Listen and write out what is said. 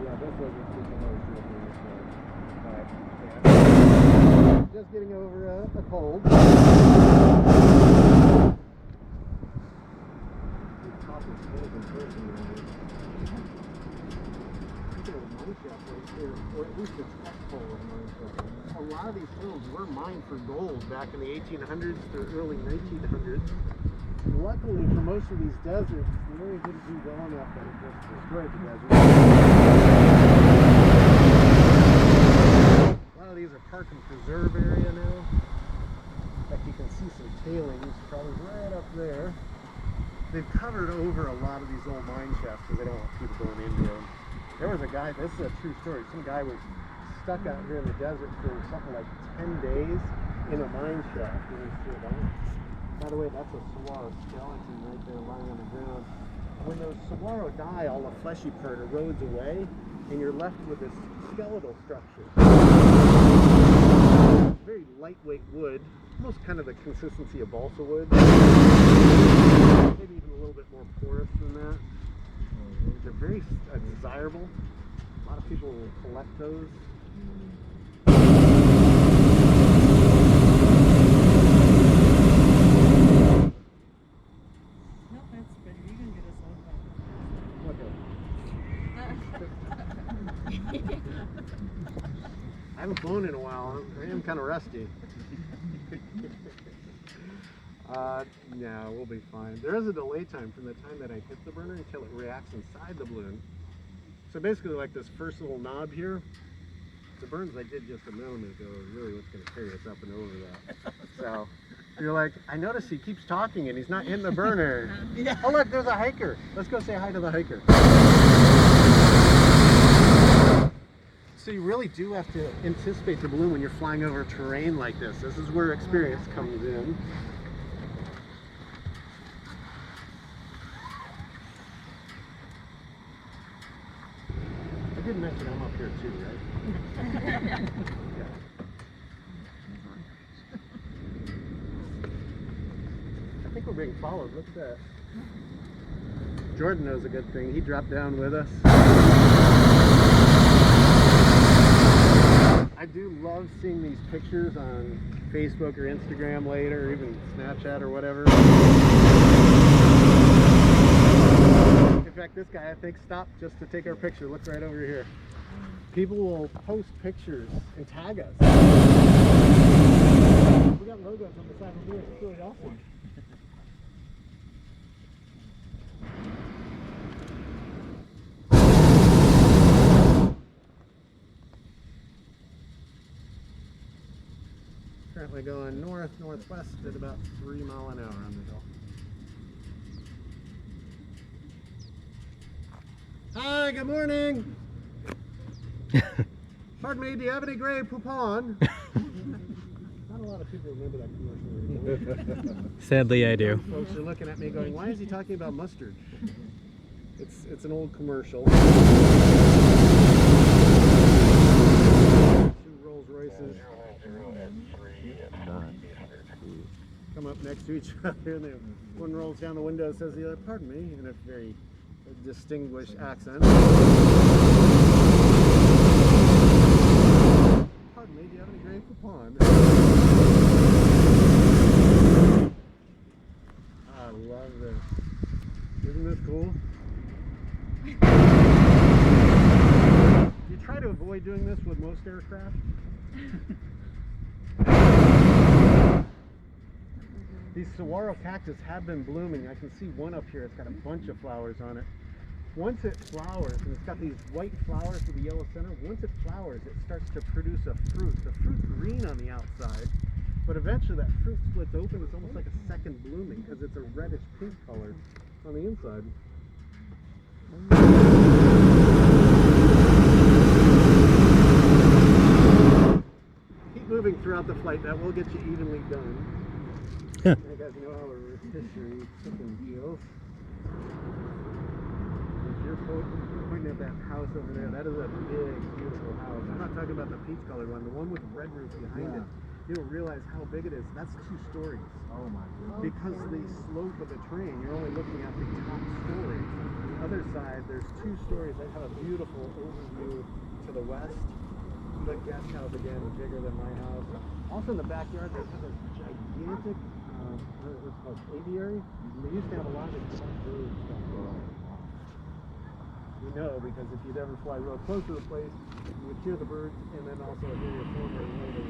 yeah, this wasn't too close to it. Yeah. Just getting over a cold. Or at least it's a lot of these hills were mined for gold back in the 1800s to early 1900s. Luckily for most of these deserts, the area didn't do well enough that it just destroyed the desert. A lot of these are park and preserve area now. In fact, you can see some tailings probably right up there. They've covered over a lot of these old mine shafts because they don't want people going into them. There was a guy, this is a true story, some guy was stuck out here in the desert for something like 10 days in a mine shaft. By the way, that's a saguaro skeleton right there lying on the ground. When those saguaro die, all the fleshy part erodes away, and you're left with this skeletal structure. It's very lightweight wood, almost kind of the consistency of balsa wood. Maybe even a little bit more porous than that. They're very desirable. A lot of people will collect those. No, that's better. You can get us all back. Okay. I haven't flown in a while. I am kind of rusty. No, we'll be fine. There is a delay time from the time that I hit the burner until it reacts inside the balloon. So basically, like this first little knob here, the burns I did just a moment ago is really what's going to carry us up and over that. So you're like, I notice he keeps talking and he's not in the burner. Yeah. Oh look, there's a hiker. Let's go say hi to the hiker. So you really do have to anticipate the balloon when you're flying over terrain like this. This is where experience comes in. I did mention I'm up here too, right? Yeah. I think we're being followed. Look at that. Jordan knows a good thing. He dropped down with us. I do love seeing these pictures on Facebook or Instagram later, or even Snapchat or whatever. In fact, this guy, I think, stopped just to take our picture. Look right over here. People will post pictures and tag us. We got logos on the side of the wheel. It's really awesome. Currently going north-northwest at about 3 miles an hour on the hill. Hi, good morning. Pardon me, do you have any Grey Poupon? Not a lot of people remember that commercial anymore. Sadly, I do. Folks are looking at me going, why is he talking about mustard? It's an old commercial. 2 Rolls Royces. Come up next to each other, and one rolls down the window, says the other, pardon me, in a very distinguished accent. Pardon me, do you have any Grey Poupon? I love this. Isn't this cool? You try to avoid doing this with most aircraft. These saguaro cactus have been blooming. I can see one up here. It's got a bunch of flowers on it. Once it flowers, and it's got these white flowers with a yellow center, once it flowers, it starts to produce a fruit. The fruit's green on the outside, but eventually that fruit splits open. It's almost like a second blooming because it's a reddish pink color on the inside. Keep moving throughout the flight. That will get you evenly done. You guys know our rotisserie chicken deals. If you're pointing at that house over there, that is a big, beautiful house. I'm not talking about the peach colored one, the one with the red roof behind it You don't realize how big it is. That's 2 stories. Oh my goodness. Because the slope of the train, you're only looking at the top story. The other side, there's 2 stories that have a beautiful overview to the west. The guest house, again, bigger than my house. Also in the backyard, they have this gigantic, what's it called, aviary. They used to have a lot of exotic birds back there. We know because if you'd ever fly real close to the place, you would hear the birds and then also hear your former neighbor